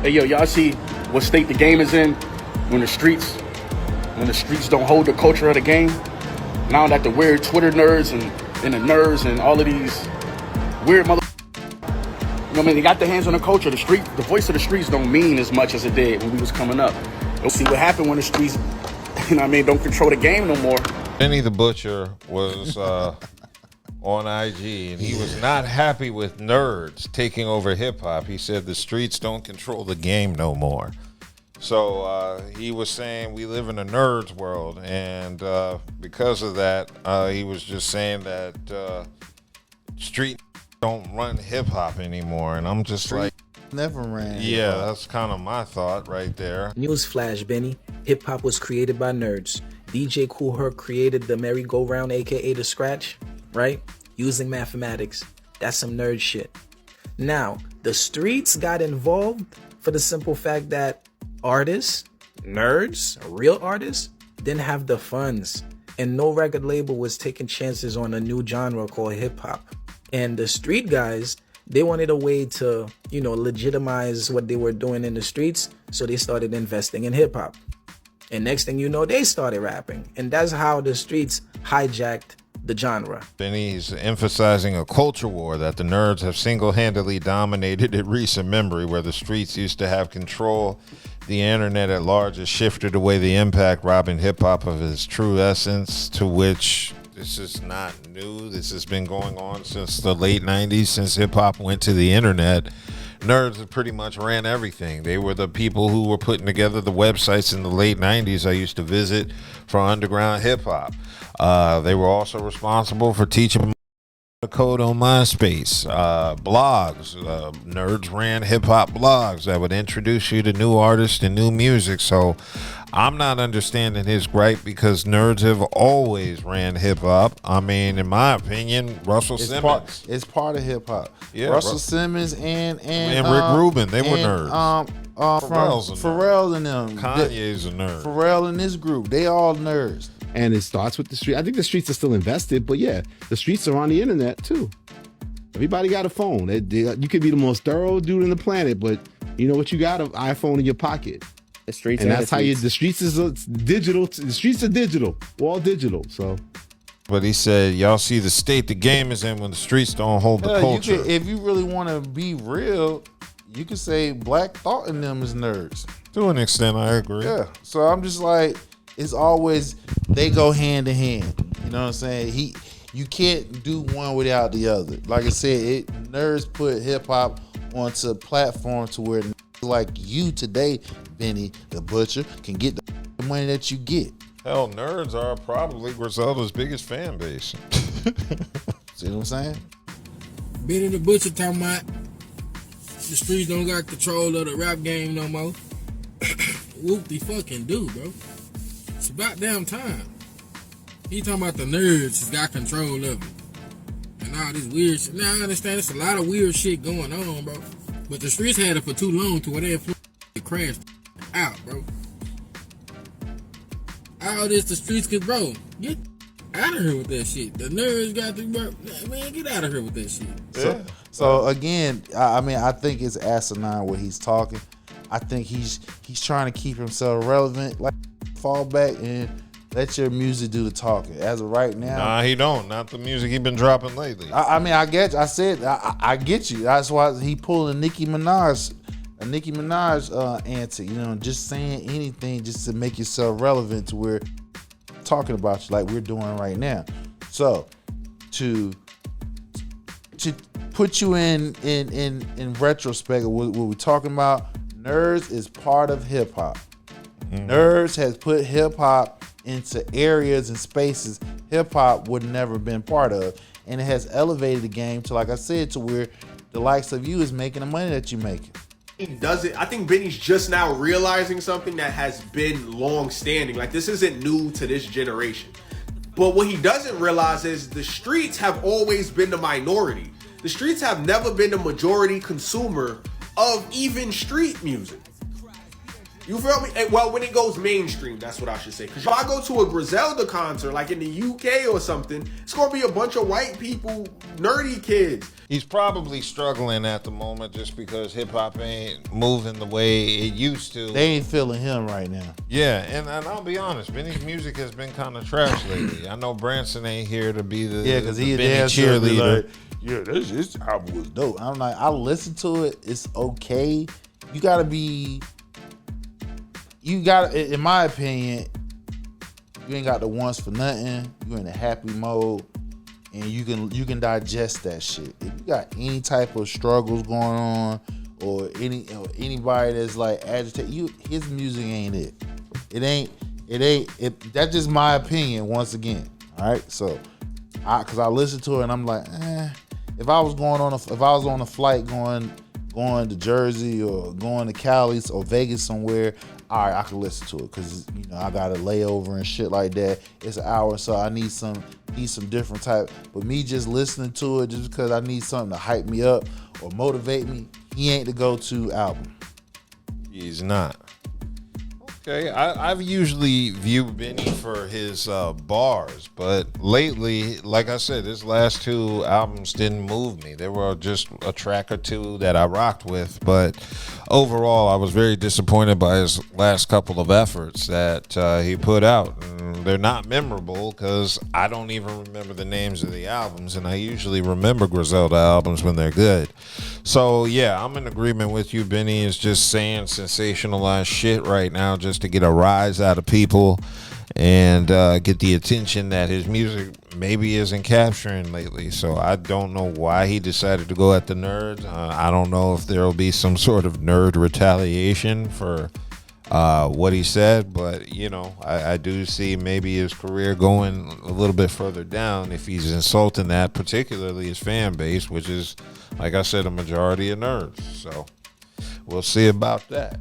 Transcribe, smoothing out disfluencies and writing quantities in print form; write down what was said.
Hey, yo, y'all see what state the game is in when the streets don't hold the culture of the game? Now that the weird Twitter nerds and the nerds and all of these weird mother... You know what I mean? They got their hands on the culture. The voice of the streets don't mean as much as it did when we was coming up. You'll see what happened when the streets, you know what I mean, don't control the game no more. Benny the Butcher was on IG, and he was not happy with nerds taking over hip-hop. He said the streets don't control the game no more. So he was saying we live in a nerds world, and because of that, he was just saying that street don't run hip-hop anymore. And I'm just like, never ran. Yeah, that's kind of my thought right there. Newsflash, Benny. Hip-hop was created by nerds. DJ Kool Herc created the merry-go-round, aka the scratch, right? Using mathematics. That's some nerd shit. Now, the streets got involved for the simple fact that artists, nerds, real artists, didn't have the funds. And no record label was taking chances on a new genre called hip-hop. And the street guys, they wanted a way to, you know, legitimize what they were doing in the streets. So they started investing in hip-hop. And next thing you know, they started rapping. And that's how the streets hijacked the genre. Benny's emphasizing a culture war that the nerds have single-handedly dominated in recent memory, where the streets used to have control. The internet at large has shifted away the impact, robbing hip-hop of its true essence, to which this is not new. This has been going on since the late 90s, since hip-hop went to the internet. Nerds have pretty much ran everything. They were the people who were putting together the websites in the late 90s I used to visit for underground hip-hop. They were also responsible for teaching the code on MySpace. Blogs. Nerds ran hip-hop blogs that would introduce you to new artists and new music. So I'm not understanding his gripe, because nerds have always ran hip-hop. I mean, in my opinion, Russell Simmons. It's part of hip-hop. Yeah, Russell Simmons and Rick Rubin, they were nerds. Pharrell and them. Kanye's a nerd. Pharrell and this group, they all nerds. And it starts with the street. I think the streets are still invested, but yeah, the streets are on the internet too. Everybody got a phone. You could be the most thorough dude on the planet, but you know what? You got an iPhone in your pocket. The streets, and that's how the streets is digital. The streets are digital, all digital. So. But he said, y'all see the state the game is in when the streets don't hold the culture. If you really want to be real, you could say Black Thought in them is nerds. To an extent, I agree. Yeah. So I'm just like, it's always, they go hand in hand. You know what I'm saying? You can't do one without the other. Like I said, nerds put hip hop onto a platform to where like you today, Benny the Butcher, can get the money that you get. Hell, nerds are probably Griselda's biggest fan base. See what I'm saying? Benny the Butcher talking about the streets don't got control of the rap game no more. Whoop-de-fucking do, bro. It's about damn time. He talking about the nerds has got control of it. And all this weird shit. Now I understand there's a lot of weird shit going on, bro. But the streets had it for too long to where they crashed out, bro. All this, the streets could, bro, get out of here with that shit. The nerds got to, bro, man, get out of here with that shit. So again, I mean, I think it's asinine what he's talking. I think he's trying to keep himself relevant. Like, fall back and let your music do the talking. As of right now, nah, he don't. Not the music he been dropping lately. I mean, I get you. I get you. That's why he pulled a Nicki Minaj answer. You know, just saying anything just to make yourself relevant to where talking about you like we're doing right now. So to put you in retrospect of what we're talking about, nerds is part of hip hop. Nerds has put hip hop into areas and spaces hip hop would never been part of, and it has elevated the game to, like I said, to where the likes of you is making the money that you making. I think Benny's just now realizing something that has been long standing. Like, this isn't new to this generation. But what he doesn't realize is the streets have always been the minority. The streets have never been the majority consumer of even street music. You feel me? Well, when it goes mainstream, that's what I should say. Because if I go to a Griselda concert, like in the UK or something, it's going to be a bunch of white people, nerdy kids. He's probably struggling at the moment just because hip hop ain't moving the way it used to. They ain't feeling him right now. Yeah, and I'll be honest, Benny's music has been kind of trash lately. I know Branson ain't here to be the Because he a Benny dancer, cheerleader. like, yeah, this album was dope. I'm like, I listen to it. It's okay. You gotta be. In my opinion, you ain't got the wants for nothing. You in a happy mode, and you can digest that shit. If you got any type of struggles going on, or anybody that's like agitated, his music ain't it. It ain't. That's just my opinion. Once again, all right. So, because I listen to it and I'm like, if I was on a flight going to Jersey or going to Cali or Vegas somewhere, all right, I can listen to it because I got a layover and shit like that. It's an hour, so I need some different type. But me just listening to it just because I need something to hype me up or motivate me, he ain't the go-to album. He's not. Okay, I've usually viewed Benny for his bars, but lately, like I said, his last two albums didn't move me. There were just a track or two that I rocked with, but overall, I was very disappointed by his last couple of efforts that he put out. And they're not memorable because I don't even remember the names of the albums, and I usually remember Griselda albums when they're good. So, yeah, I'm in agreement with you. Benny is just saying sensationalized shit right now just to get a rise out of people and get the attention that his music maybe isn't capturing lately. So I don't know why he decided to go at the nerds. I don't know if there will be some sort of nerd retaliation for what he said, but I do see maybe his career going a little bit further down if he's insulting that, particularly his fan base, which is, like I said, a majority of nerds. So we'll see about that.